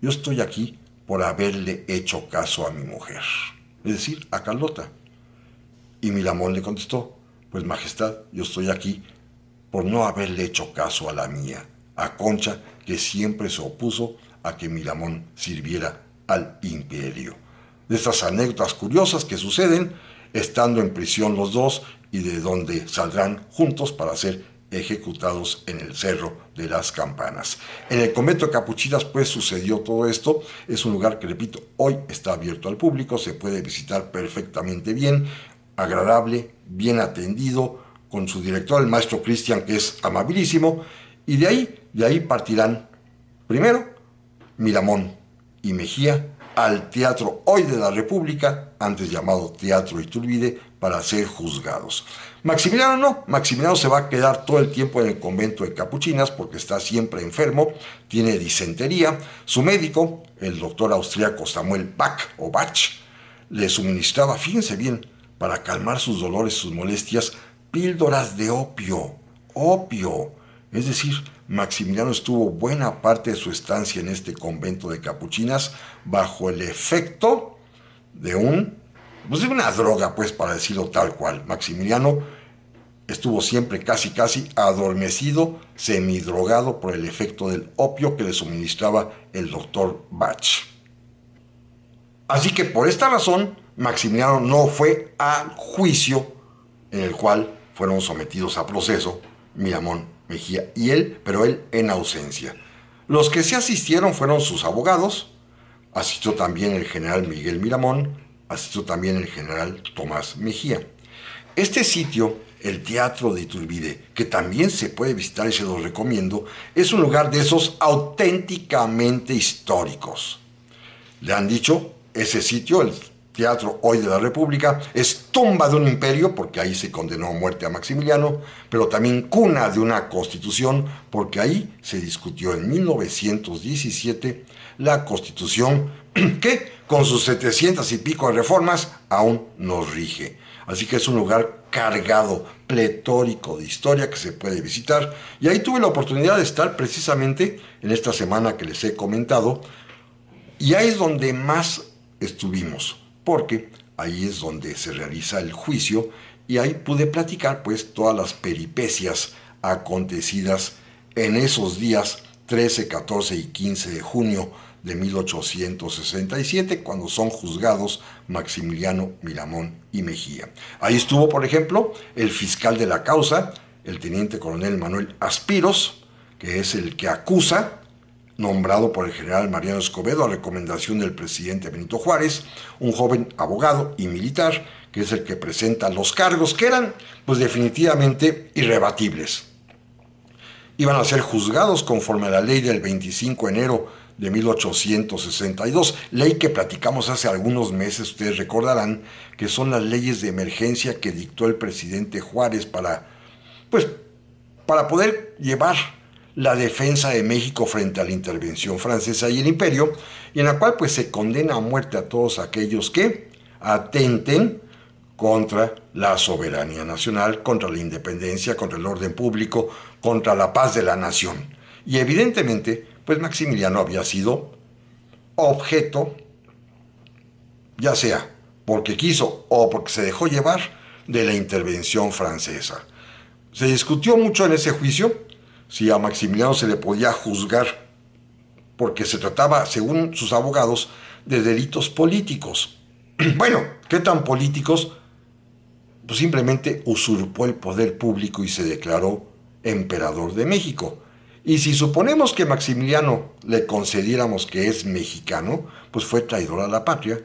yo estoy aquí por haberle hecho caso a mi mujer, es decir, a Carlota. Y Miramón le contestó: pues majestad, yo estoy aquí por no haberle hecho caso a la mía, a Concha, que siempre se opuso a que Miramón sirviera al imperio. De estas anécdotas curiosas que suceden estando en prisión los dos, y de donde saldrán juntos para ser ejecutados en el Cerro de las Campanas. En el convento de Capuchinas pues sucedió todo esto. Es un lugar que, repito, hoy está abierto al público, se puede visitar perfectamente bien, agradable, bien atendido, con su director, el maestro Cristian, que es amabilísimo, y de ahí partirán primero Miramón y Mejía al Teatro Hoy de la República, antes llamado Teatro Iturbide, para ser juzgados. Maximiliano no, Maximiliano se va a quedar todo el tiempo en el convento de Capuchinas porque está siempre enfermo, tiene disentería. Su médico, el doctor austríaco Samuel Bach o Bach, le suministraba, fíjense bien, para calmar sus dolores, sus molestias, píldoras de opio. Opio. Es decir, Maximiliano estuvo buena parte de su estancia en este convento de Capuchinas bajo el efecto de de una droga, pues, para decirlo tal cual. Maximiliano estuvo siempre casi adormecido, semidrogado por el efecto del opio que le suministraba el doctor Bach. Así que por esta razón, Maximiliano no fue al juicio en el cual fueron sometidos a proceso Miramón, Mejía y él, pero él en ausencia. Los que sí asistieron fueron sus abogados, asistió también el general Miguel Miramón, asistió también el general Tomás Mejía. Este sitio, el Teatro de Iturbide, que también se puede visitar y se los recomiendo, es un lugar de esos auténticamente históricos. Le han dicho, ese sitio, el Teatro Hoy de la República, es tumba de un imperio, porque ahí se condenó a muerte a Maximiliano, pero también cuna de una constitución, porque ahí se discutió en 1917 la constitución que, con sus 700 y pico de reformas, aún nos rige. Así que es un lugar cargado, pletórico de historia que se puede visitar. Y ahí tuve la oportunidad de estar precisamente en esta semana que les he comentado. Y ahí es donde más estuvimos, porque ahí es donde se realiza el juicio y ahí pude platicar pues todas las peripecias acontecidas en esos días 13, 14 y 15 de junio de 1867, cuando son juzgados Maximiliano, Miramón y Mejía. Ahí estuvo, por ejemplo, el fiscal de la causa, el teniente coronel Manuel Aspiros, que es el que acusa, nombrado por el general Mariano Escobedo a recomendación del presidente Benito Juárez, un joven abogado y militar, que es el que presenta los cargos que eran, pues definitivamente irrebatibles. Iban a ser juzgados conforme a la ley del 25 de enero de 1862, ley que platicamos hace algunos meses, ustedes recordarán, que son las leyes de emergencia que dictó el presidente Juárez para poder llevar la defensa de México frente a la intervención francesa y el imperio, y en la cual pues se condena a muerte a todos aquellos que atenten contra la soberanía nacional, contra la independencia, contra el orden público, contra la paz de la nación. Y evidentemente, pues Maximiliano había sido objeto, ya sea porque quiso o porque se dejó llevar, de la intervención francesa. Se discutió mucho en ese juicio si a Maximiliano se le podía juzgar porque se trataba, según sus abogados, de delitos políticos. Bueno, ¿qué tan políticos? pues simplemente usurpó el poder público y se declaró emperador de México. Y si suponemos que Maximiliano le concediéramos que es mexicano, pues fue traidor a la patria.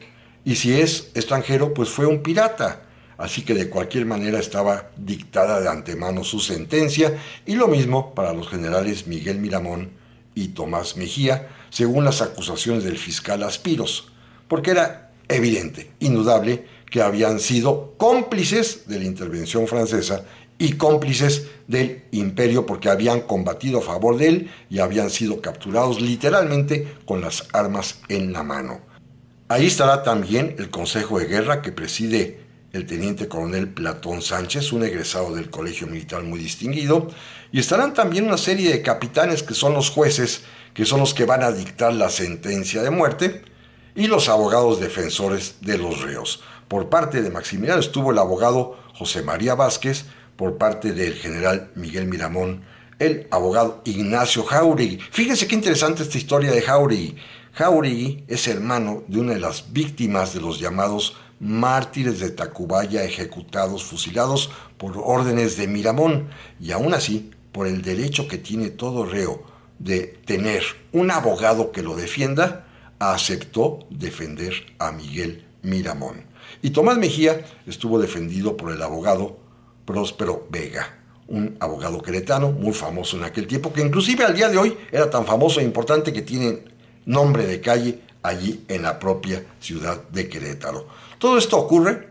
Y si es extranjero, pues fue un pirata. Así que de cualquier manera estaba dictada de antemano su sentencia, y lo mismo para los generales Miguel Miramón y Tomás Mejía, según las acusaciones del fiscal Aspiros, porque era evidente, indudable, que habían sido cómplices de la intervención francesa y cómplices del imperio, porque habían combatido a favor de él y habían sido capturados literalmente con las armas en la mano. Ahí estará también el Consejo de Guerra que preside el teniente coronel Platón Sánchez, un egresado del Colegio Militar muy distinguido, y estarán también una serie de capitanes que son los jueces, que son los que van a dictar la sentencia de muerte, y los abogados defensores de los reos. Por parte de Maximiliano estuvo el abogado José María Vázquez, por parte del general Miguel Miramón, el abogado Ignacio Jáuregui. Fíjense qué interesante esta historia de Jáuregui. Jáuregui es hermano de una de las víctimas de los llamados mártires de Tacubaya, ejecutados, fusilados por órdenes de Miramón, y aún así, por el derecho que tiene todo reo de tener un abogado que lo defienda, aceptó defender a Miguel Miramón. Y Tomás Mejía estuvo defendido por el abogado Próspero Vega, un abogado queretano muy famoso en aquel tiempo, que inclusive al día de hoy era tan famoso e importante que tiene nombre de calle allí en la propia ciudad de Querétaro. Todo esto ocurre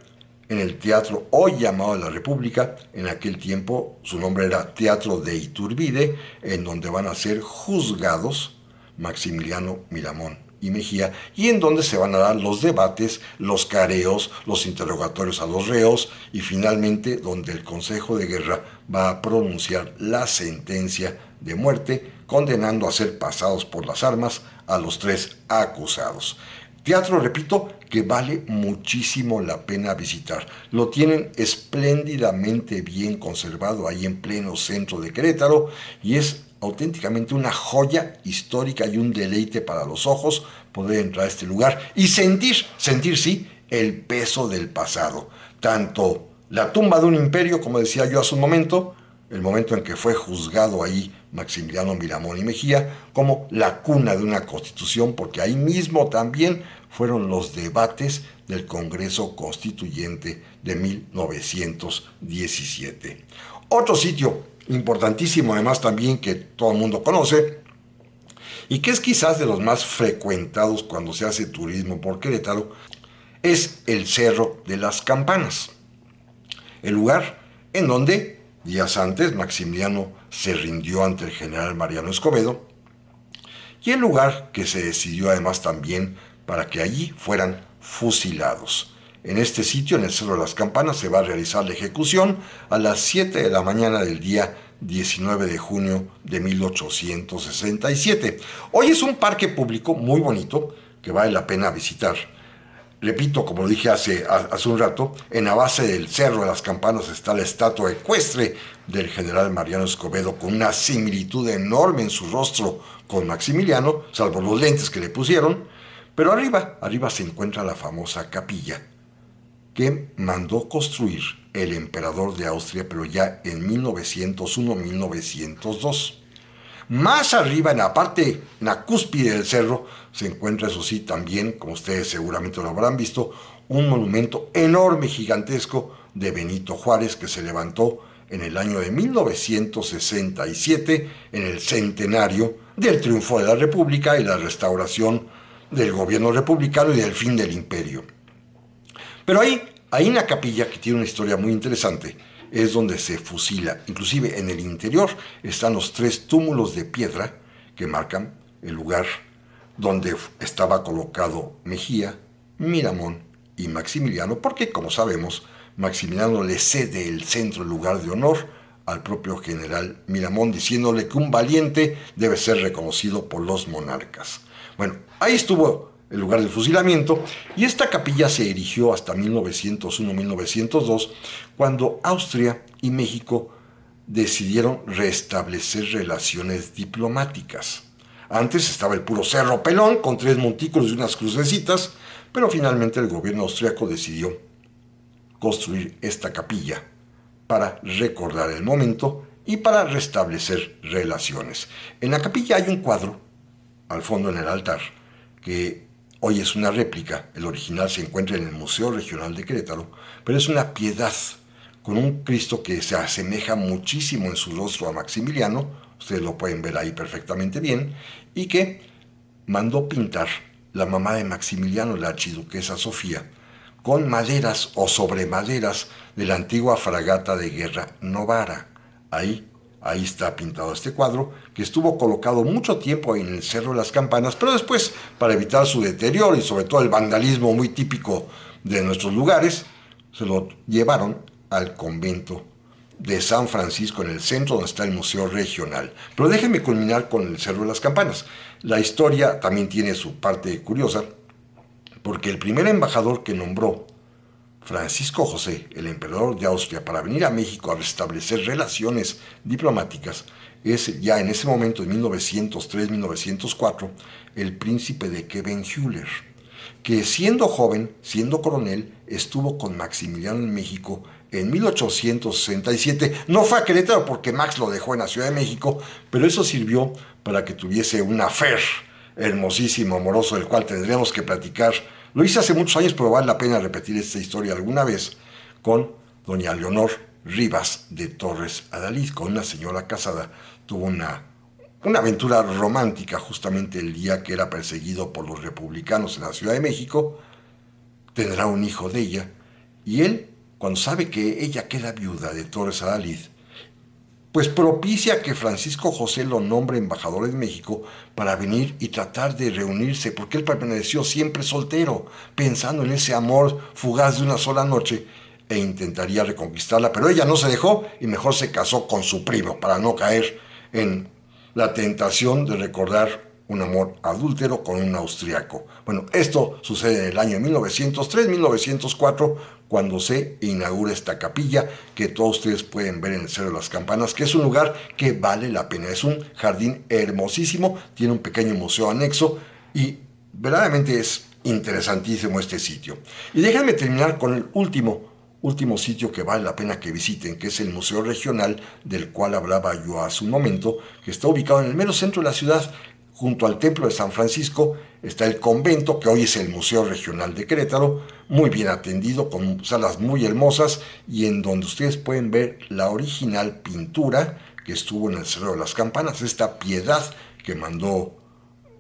en el teatro hoy llamado de la República. En aquel tiempo su nombre era Teatro de Iturbide, en donde van a ser juzgados Maximiliano Miramón y Mejía, y en donde se van a dar los debates, los careos, los interrogatorios a los reos, y finalmente donde el Consejo de Guerra va a pronunciar la sentencia de muerte, condenando a ser pasados por las armas a los 3 acusados. Teatro, repito, que vale muchísimo la pena visitar. Lo tienen espléndidamente bien conservado ahí en pleno centro de Querétaro, y es auténticamente una joya histórica y un deleite para los ojos poder entrar a este lugar y sentir sí, el peso del pasado. Tanto la tumba de un imperio, como decía yo hace un momento, el momento en que fue juzgado ahí Maximiliano Miramón y Mejía, como la cuna de una constitución, porque ahí mismo también fueron los debates del Congreso Constituyente de 1917. Otro sitio importantísimo además también que todo el mundo conoce y que es quizás de los más frecuentados cuando se hace turismo por Querétaro, es el Cerro de las Campanas, el lugar en donde días antes Maximiliano se rindió ante el general Mariano Escobedo, y el lugar que se decidió además también para que allí fueran fusilados. En este sitio, en el Cerro de las Campanas, se va a realizar la ejecución a las 7 de la mañana del día 19 de junio de 1867. Hoy es un parque público muy bonito que vale la pena visitar. Repito, como lo dije hace un rato, en la base del Cerro de las Campanas está la estatua ecuestre del general Mariano Escobedo, con una similitud enorme en su rostro con Maximiliano, salvo los lentes que le pusieron. Pero arriba se encuentra la famosa capilla que mandó construir el emperador de Austria, pero ya en 1901-1902. Más arriba, en la cúspide del cerro, se encuentra, eso sí, también, como ustedes seguramente lo habrán visto, un monumento enorme, gigantesco, de Benito Juárez, que se levantó en el año de 1967, en el centenario del triunfo de la República y la restauración del gobierno republicano y del fin del imperio. Pero ahí en la capilla, que tiene una historia muy interesante, es donde se fusila. Inclusive en el interior están los 3 túmulos de piedra que marcan el lugar donde estaba colocado Mejía, Miramón y Maximiliano, porque, como sabemos, Maximiliano le cede el centro, el lugar de honor, al propio general Miramón, diciéndole que un valiente debe ser reconocido por los monarcas. Bueno, ahí estuvo el lugar del fusilamiento, y esta capilla se erigió hasta 1901-1902, cuando Austria y México decidieron restablecer relaciones diplomáticas. Antes estaba el puro Cerro Pelón, con 3 montículos y unas crucecitas, pero finalmente el gobierno austriaco decidió construir esta capilla para recordar el momento y para restablecer relaciones. En la capilla hay un cuadro, al fondo en el altar, que hoy es una réplica. El original se encuentra en el Museo Regional de Querétaro, pero es una piedad con un Cristo que se asemeja muchísimo en su rostro a Maximiliano, ustedes lo pueden ver ahí perfectamente bien, y que mandó pintar la mamá de Maximiliano, la archiduquesa Sofía, con maderas o sobre maderas de la antigua fragata de guerra Novara. Ahí está pintado este cuadro, que estuvo colocado mucho tiempo en el Cerro de las Campanas, pero después, para evitar su deterioro y sobre todo el vandalismo muy típico de nuestros lugares, se lo llevaron al convento de San Francisco, en el centro donde está el Museo Regional. Pero déjenme culminar con el Cerro de las Campanas. La historia también tiene su parte curiosa, porque el primer embajador que nombró Francisco José, el emperador de Austria, para venir a México a restablecer relaciones diplomáticas, es ya en ese momento, en 1903-1904, el príncipe de Khepenhüller, que siendo joven, siendo coronel, estuvo con Maximiliano en México en 1867. No fue a Querétaro porque Max lo dejó en la Ciudad de México, pero eso sirvió para que tuviese un affair hermosísimo, amoroso, del cual tendríamos que platicar. Lo hice hace muchos años, pero vale la pena repetir esta historia alguna vez, con doña Leonor Rivas de Torres Adalid, con una señora casada. Tuvo una aventura romántica justamente el día que era perseguido por los republicanos en la Ciudad de México. Tendrá un hijo de ella, y él, cuando sabe que ella queda viuda de Torres Adalid, pues propicia que Francisco José lo nombre embajador en México para venir y tratar de reunirse, porque él permaneció siempre soltero, pensando en ese amor fugaz de una sola noche, e intentaría reconquistarla, pero ella no se dejó y mejor se casó con su primo para no caer en la tentación de recordar un amor adúltero con un austriaco. Bueno, esto sucede en el año 1903-1904, cuando se inaugura esta capilla que todos ustedes pueden ver en el Cerro de las Campanas, que es un lugar que vale la pena. Es un jardín hermosísimo, tiene un pequeño museo anexo y verdaderamente es interesantísimo este sitio. Y déjenme terminar con el último sitio que vale la pena que visiten, que es el Museo Regional, del cual hablaba yo hace un momento, que está ubicado en el mero centro de la ciudad. Junto al Templo de San Francisco está el convento, que hoy es el Museo Regional de Querétaro, muy bien atendido, con salas muy hermosas, y en donde ustedes pueden ver la original pintura que estuvo en el Cerro de las Campanas, esta piedad que mandó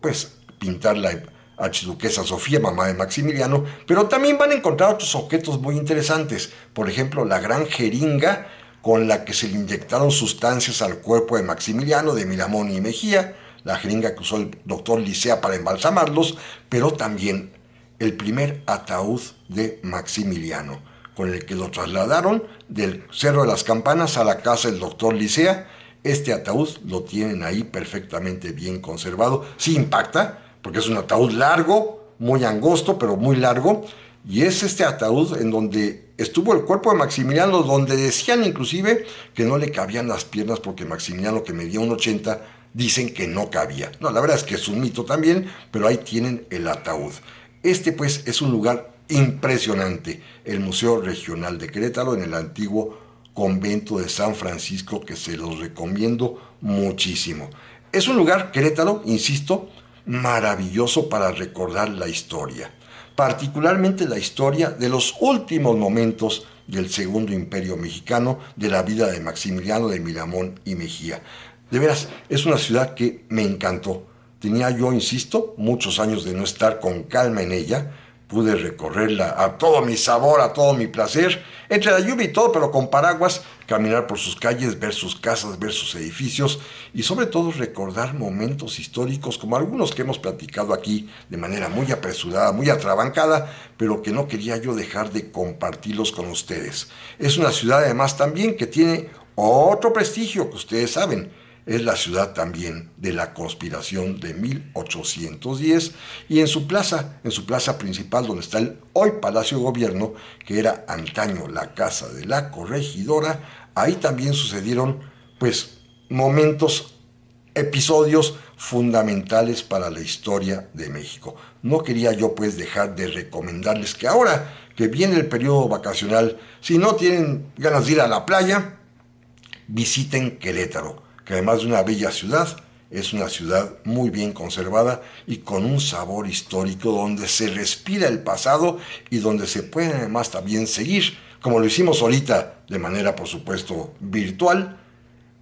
pues pintar la archiduquesa Sofía, mamá de Maximiliano. Pero también van a encontrar otros objetos muy interesantes, por ejemplo la gran jeringa con la que se le inyectaron sustancias al cuerpo de Maximiliano, de Miramón y Mejía, la jeringa que usó el doctor Licea para embalsamarlos, pero también el primer ataúd de Maximiliano, con el que lo trasladaron del Cerro de las Campanas a la casa del doctor Licea. Este ataúd lo tienen ahí perfectamente bien conservado. Sí impacta, porque es un ataúd largo, muy angosto, pero muy largo, y es este ataúd en donde estuvo el cuerpo de Maximiliano, donde decían inclusive que no le cabían las piernas porque Maximiliano, que medía 1,80, dicen que no cabía. No, la verdad es que es un mito también, pero ahí tienen el ataúd. Este pues es un lugar impresionante, el Museo Regional de Querétaro, en el antiguo convento de San Francisco, que se los recomiendo muchísimo. Es un lugar, Querétaro, insisto, maravilloso para recordar la historia, particularmente la historia de los últimos momentos del Segundo Imperio Mexicano, de la vida de Maximiliano de Miramón y Mejía. De veras, es una ciudad que me encantó. Tenía yo, insisto, muchos años de no estar con calma en ella. Pude recorrerla a todo mi sabor, a todo mi placer, entre la lluvia y todo, pero con paraguas, caminar por sus calles, ver sus casas, ver sus edificios y sobre todo recordar momentos históricos como algunos que hemos platicado aquí de manera muy apresurada, muy atrabancada, pero que no quería yo dejar de compartirlos con ustedes. Es una ciudad además también que tiene otro prestigio que ustedes saben. Es la ciudad también de la conspiración de 1810, y en su plaza principal, donde está el hoy Palacio de Gobierno, que era antaño la casa de la corregidora, ahí también sucedieron pues momentos, episodios fundamentales para la historia de México. No quería yo pues dejar de recomendarles que ahora que viene el periodo vacacional, si no tienen ganas de ir a la playa, visiten Querétaro, que además de una bella ciudad, es una ciudad muy bien conservada y con un sabor histórico donde se respira el pasado y donde se puede además también seguir, como lo hicimos ahorita de manera por supuesto virtual,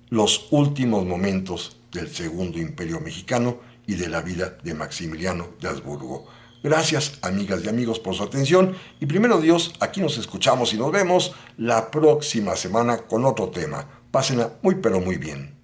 los últimos momentos del Segundo Imperio Mexicano y de la vida de Maximiliano de Habsburgo. Gracias, amigas y amigos, por su atención y primero Dios, aquí nos escuchamos y nos vemos la próxima semana con otro tema. Pásenla muy pero muy bien.